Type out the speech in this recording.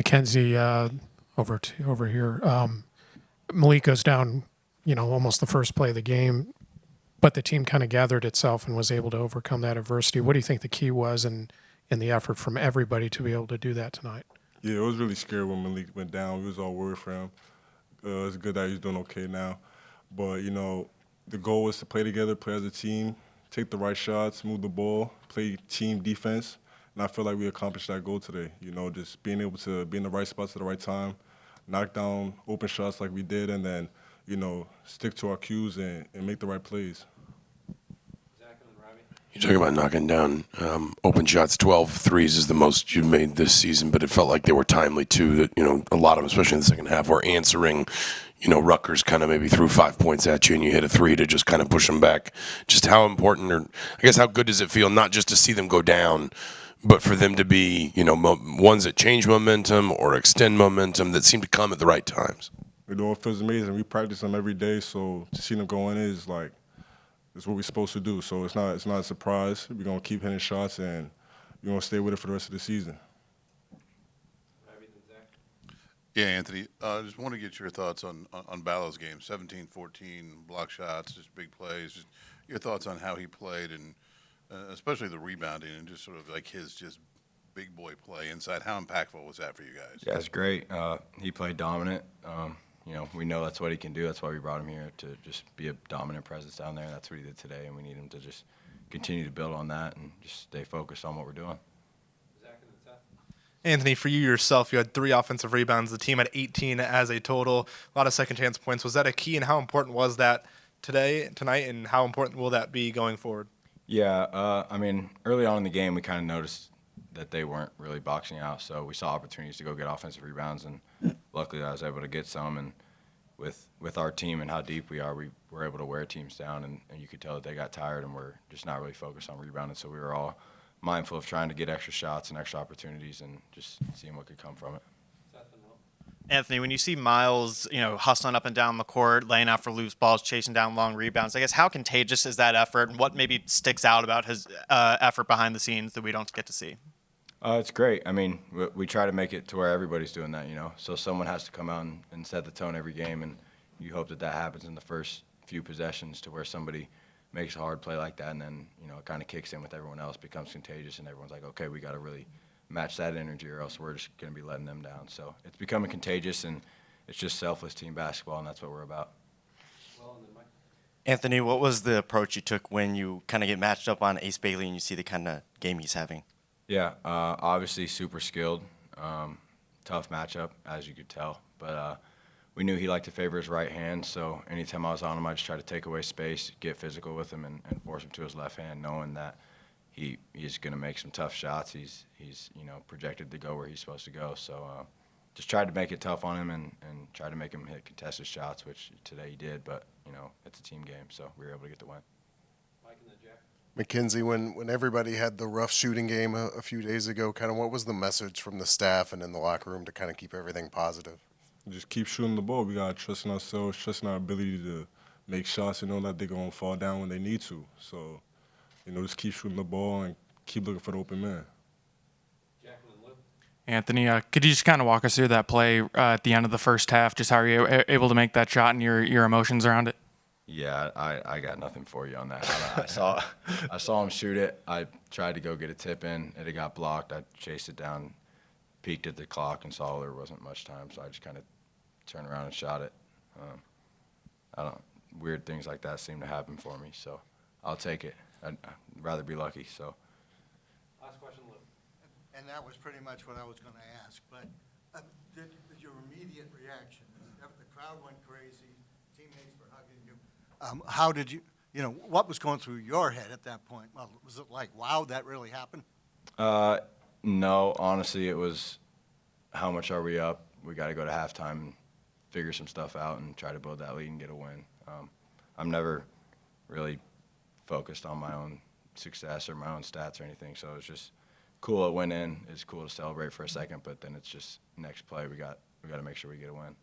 Mackenzie, over here. Malik goes down, almost the first play of the game, but the team kind of gathered itself and was able to overcome that adversity. What do you think the key was in the effort from everybody to be able to do that tonight? Yeah, it was really scary when Malik went down. We was all worried for him. It's good that he's doing okay now. But, the goal was to play together, play as a team, take the right shots, move the ball, play team defense. And I feel like we accomplished that goal today. Just being able to be in the right spots at the right time, knock down open shots like we did, and then, stick to our cues and make the right plays. You're talking about knocking down open shots. 12 threes is the most you've made this season, but it felt like they were timely too. That a lot of them, especially in the second half, were answering. Rutgers kind of maybe threw 5 points at you, and you hit a three to just kind of push them back. Just how important, or I guess how good does it feel not just to see them go down, but for them to be ones that change momentum or extend momentum that seem to come at the right times. It feels amazing. We practice them every day, so to see them go in is like. It's what we're supposed to do, so it's not a surprise. We're gonna keep hitting shots, and we're gonna stay with it for the rest of the season. Yeah, Anthony, I just want to get your thoughts on Ballow's game. 17-14 block shots, just big plays. Just your thoughts on how he played, and especially the rebounding and just sort of like his just big boy play inside. How impactful was that for you guys? Yeah, it's great. He played dominant. We know that's what he can do. That's why we brought him here, to just be a dominant presence down there. That's what he did today, and we need him to just continue to build on that and just stay focused on what we're doing. Anthony, for you yourself, you had 3 offensive rebounds. The team had 18 as a total. A lot of second chance points. Was that a key, and how important was that tonight, and how important will that be going forward? Yeah, early on in the game, we kind of noticed that they weren't really boxing out, so we saw opportunities to go get offensive rebounds, and luckily I was able to get some. And with our team and how deep we are, we were able to wear teams down, and you could tell that they got tired and we're just not really focused on rebounding. So we were all mindful of trying to get extra shots and extra opportunities and just seeing what could come from it. Anthony, when you see Miles, hustling up and down the court, laying out for loose balls, chasing down long rebounds, I guess how contagious is that effort, and what maybe sticks out about his effort behind the scenes that we don't get to see? It's great. We try to make it to where everybody's doing that, So someone has to come out and set the tone every game, and you hope that happens in the first few possessions to where somebody makes a hard play like that, and then, it kind of kicks in with everyone else, becomes contagious, and everyone's like, okay, we got to really match that energy or else we're just going to be letting them down. So it's becoming contagious, and it's just selfless team basketball, and that's what we're about. Anthony, what was the approach you took when you kind of get matched up on Ace Bailey and you see the kind of game he's having? Yeah, obviously super skilled, tough matchup, as you could tell. But we knew he liked to favor his right hand, so anytime I was on him, I just try to take away space, get physical with him, and force him to his left hand, knowing that he's going to make some tough shots. He's projected to go where he's supposed to go. So just tried to make it tough on him and try to make him hit contested shots, which today he did. But, it's a team game, so we were able to get the win. Mackenzie, when everybody had the rough shooting game a few days ago, kind of what was the message from the staff and in the locker room to kind of keep everything positive? Just keep shooting the ball. We got to trust in ourselves, trust in our ability to make shots and know that they're going to fall down when they need to. So, just keep shooting the ball and keep looking for the open man. Anthony, could you just kind of walk us through that play at the end of the first half? Just how are you able to make that shot and your emotions around it? Yeah, I got nothing for you on that. I saw him shoot it. I tried to go get a tip in. It got blocked. I chased it down, peeked at the clock, and saw there wasn't much time. So I just kind of turned around and shot it. Weird things like that seem to happen for me. So I'll take it. I'd rather be lucky. So. Last question, Lou. And that was pretty much what I was going to ask. But your immediate reaction? The crowd went crazy. Teammates were hugging you. How did you, what was going through your head at that point? Well, was it like, wow, that really happened? No, honestly, it was how much are we up? We got to go to halftime and figure some stuff out and try to build that lead and get a win. I'm never really focused on my own success or my own stats or anything, so it's just cool it went in. It's cool to celebrate for a second, but then it's just next play we got to make sure we get a win.